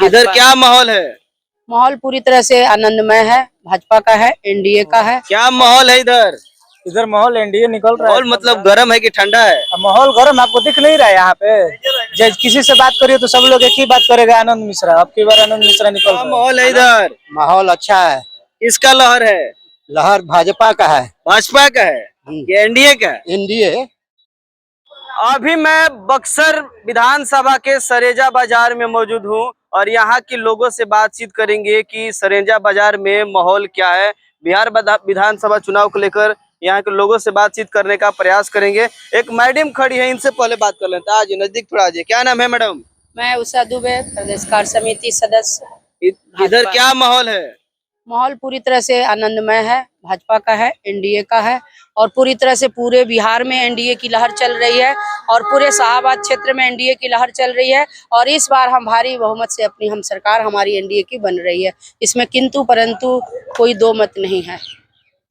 इधर क्या माहौल है? माहौल पूरी तरह से आनंदमय है। भाजपा का है, एनडीए का है। क्या माहौल है इधर? इधर माहौल एनडीए निकल रहा है। माहौल मतलब गर्म है कि ठंडा है? माहौल गर्म आपको दिख नहीं रहा है यहाँ पे। जब किसी से बात करिए तो सब लोग एक ही बात करेगा, आनंद मिश्रा। अब की बार आनंद मिश्रा निकल क्या रहा है। माहौल है इधर? माहौल अच्छा है। किसका लहर है? लहर भाजपा का है। भाजपा का है कि एनडीए का है? एनडीए। अभी मैं बक्सर विधानसभा के सरेजा बाजार में मौजूद हूं और यहाँ के लोगों से बातचीत करेंगे कि सरेजा बाजार में माहौल क्या है। बिहार विधानसभा चुनाव को लेकर यहाँ के लोगों से बातचीत करने का प्रयास करेंगे। एक मैडम खड़ी है, इनसे पहले बात कर लेते हैं। आज नजदीक थोड़ा आइए। क्या नाम है मैडम? मैं उषा दुबे, प्रदेश कार्य समिति सदस्य। इधर क्या माहौल है? माहौल पूरी तरह से आनंदमय है। भाजपा का है, एनडीए का है और पूरी तरह से पूरे बिहार में एनडीए की लहर चल रही है और पूरे शाहबाद क्षेत्र में एनडीए की लहर चल रही है। और इस बार हम भारी बहुमत से अपनी हम सरकार हमारी एनडीए की बन रही है। इसमें किंतु परंतु कोई दो मत नहीं है।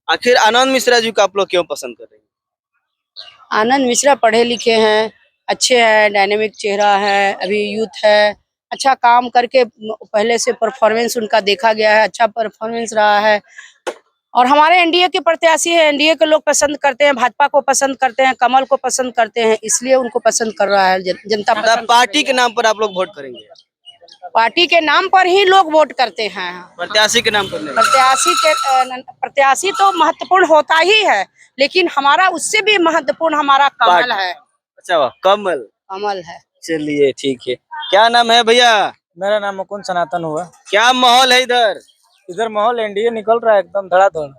आखिर आनंद मिश्रा जी को आप लोग क्यों पसंद कर रहे हैं? आनंद मिश्रा पढ़े लिखे हैं, अच्छे हैं, डायनेमिक चेहरा है, अभी यूथ है, अच्छा काम करके पहले से परफॉर्मेंस उनका देखा गया है, अच्छा परफॉर्मेंस रहा है। और हमारे एनडीए के प्रत्याशी है, एनडीए के लोग पसंद करते हैं, भाजपा को पसंद करते हैं, कमल को पसंद करते हैं, इसलिए उनको पसंद कर रहा है जनता। मतलब पार्टी के नाम पर आप लोग वोट करेंगे? पार्टी के नाम पर ही लोग वोट करते हैं, प्रत्याशी के नाम पर नहीं? प्रत्याशी तो महत्वपूर्ण होता ही है, लेकिन हमारा उससे भी महत्वपूर्ण हमारा कमल है। अच्छा वाह, कमल कमल है। चलिए ठीक है। क्या नाम है भैया? मेरा नाम मुकुंद सनातन हुआ। क्या माहौल है इधर? इधर माहौल एनडीए निकल रहा है एकदम धड़ाधड़।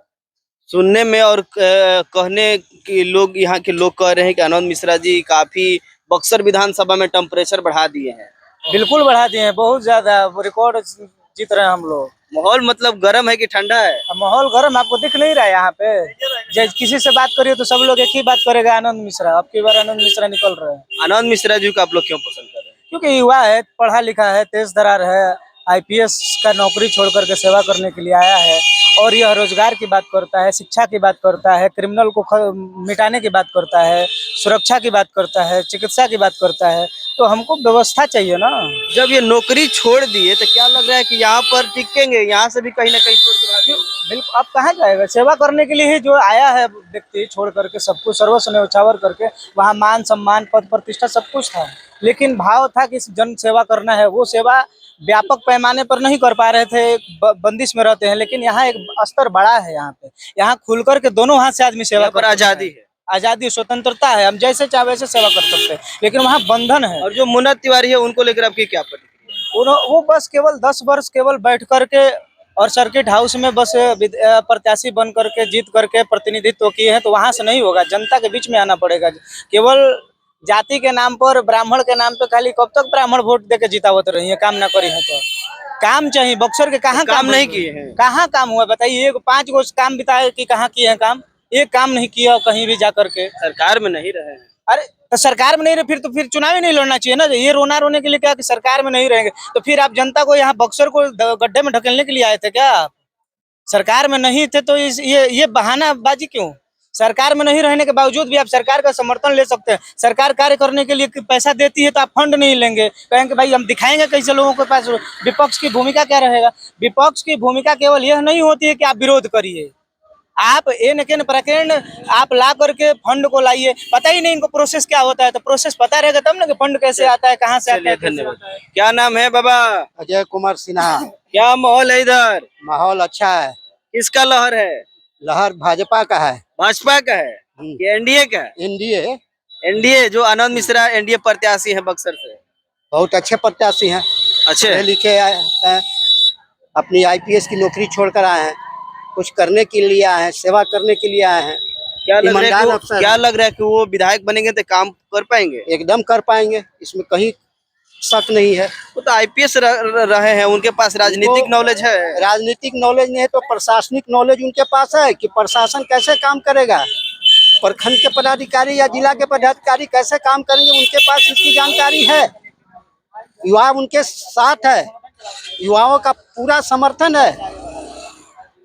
सुनने में और कहने की लोग, यहाँ के लोग कह रहे हैं कि आनंद मिश्रा जी काफी बक्सर विधानसभा में टेम्परेचर बढ़ा दिए हैं। बिल्कुल बढ़ा दिए हैं, बहुत ज्यादा रिकॉर्ड जीत रहे हैं हम लोग। माहौल मतलब गर्म है कि ठंडा है? माहौल गर्म आपको दिख नहीं रहा है यहाँ पे। जब किसी से बात करिए तो सब लोग एक ही बात करेगा, आनंद मिश्रा। अब की बार आनंद मिश्रा निकल रहा है। आनंद मिश्रा जी को आप लोग क्यों पसंद कर रहे हैं? क्योंकि युवा है, पढ़ा लिखा है, तेज तर्रार है, आईपीएस का नौकरी छोड़ करके सेवा करने के लिए आया है और यह रोजगार की बात करता है, शिक्षा की बात करता है, क्रिमिनल को मिटाने की बात करता है, सुरक्षा की बात करता है, चिकित्सा की बात करता है। तो हमको व्यवस्था चाहिए ना। जब ये नौकरी छोड़ दिए तो क्या लग रहा है कि यहाँ पर टिकेंगे, यहाँ से भी कहीं ना कहीं छोड़ के भागेंगे? बिल्कुल, अब कहाँ जाएगा? सेवा करने के लिए ही जो आया है व्यक्ति, छोड़ करके सब कुछ सर्वस्व न्यौछावर करके। वहाँ मान सम्मान, पद प्रतिष्ठा सब कुछ था, लेकिन भाव था कि जन सेवा करना है। वो सेवा व्यापक पैमाने पर नहीं कर पा रहे थे, बंदिश में रहते हैं। लेकिन यहाँ एक स्तर बड़ा है, यहाँ पे यहाँ खुल करके दोनों हाथ से आदमी सेवा कर, आजादी है, आजादी स्वतंत्रता है, हम जैसे चाहे वैसे सेवा कर सकते हैं, लेकिन वहाँ बंधन है। और जो मुन्नत तिवारी है उनको लेकर आपकी क्या प्रतिक्रिया? वो बस केवल 10 वर्ष केवल बैठ करके और सर्किट हाउस में बस प्रत्याशी बन करके जीत करके प्रतिनिधित्व किए हैं, तो वहां से नहीं होगा। जनता के बीच में आना पड़ेगा। केवल जाति के नाम पर, ब्राह्मण के नाम पे खाली कब तक ब्राह्मण वोट देके जितावत रही है? काम ना करी है तो काम चाहिए। बक्सर के कहाँ काम नहीं किए हैं? कहाँ काम हुआ बताइए? 5 गो काम बिताए कि कहाँ किए हैं काम? एक काम नहीं किया कहीं भी जा करके। सरकार में नहीं रहे हैं। अरे तो सरकार में नहीं रहे फिर चुनाव ही नहीं लड़ना चाहिए ना। ये रोने के लिए क्या कि सरकार में नहीं रहेंगे? तो फिर आप जनता को यहाँ बक्सर को गड्ढे में ढकेलने के लिए आए थे क्या? सरकार में नहीं थे तो ये बहानाबाजी क्यों? सरकार में नहीं रहने के बावजूद भी आप सरकार का समर्थन ले सकते हैं। सरकार कार्य करने के लिए पैसा देती है तो आप फंड नहीं लेंगे, कहेंगे भाई हम दिखाएंगे कैसे लोगों के पास। विपक्ष की भूमिका क्या रहेगा? विपक्ष की भूमिका केवल यह नहीं होती है कि आप विरोध करिए, आप एन प्रकरण आप ला करके फंड को लाइए। पता ही नहीं इनको प्रोसेस क्या होता है, तो प्रोसेस पता रहेगा तब ना कि फंड कैसे आता है, कहाँ से आता है। धन्यवाद। क्या नाम है बाबा? अजय कुमार सिन्हा। क्या माहौल है इधर? माहौल अच्छा है। किसका लहर है? लहर भाजपा का है। भाजपा का है कि एनडीए का? एनडीए। एनडीए, जो आनंद मिश्रा एनडीए प्रत्याशी है बक्सर से। बहुत अच्छे प्रत्याशी हैं, अच्छे पढ़े लिखे हैं, अपनी आईपीएस की नौकरी छोड़कर आए हैं, कुछ करने के लिए आए हैं, सेवा करने के लिए आए हैं। क्या लग रहा है कि वो विधायक बनेंगे तो काम कर पाएंगे? एकदम कर पाएंगे, इसमें कहीं शक नहीं है। वो तो आईपीएस रहे हैं, उनके पास राजनीतिक नॉलेज है। राजनीतिक नॉलेज नहीं है तो प्रशासनिक नॉलेज उनके पास है कि प्रशासन कैसे काम करेगा, प्रखंड के पदाधिकारी या जिला के पदाधिकारी कैसे काम करेंगे, उनके पास इसकी जानकारी है। युवा उनके साथ है, युवाओं का पूरा समर्थन है,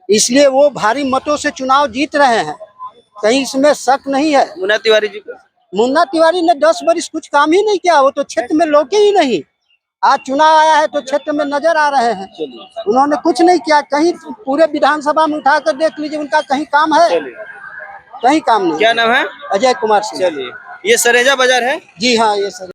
इसलिए वो भारी मतों से चुनाव जीत रहे हैं, कहीं इसमें शक नहीं है। मुन्ना तिवारी जी को? मुन्ना तिवारी ने 10 वर्ष कुछ काम ही नहीं किया, वो तो क्षेत्र में लोग ही नहीं। आज चुनाव आया है तो क्षेत्र में नजर आ रहे हैं। उन्होंने कुछ नहीं किया, कहीं पूरे विधानसभा में उठाकर देख लीजिए, उनका कहीं काम है? कहीं काम नहीं। क्या नाम है? अजय कुमार सिंह। चलिए, ये सरेजा बाजार है? जी हाँ, ये सर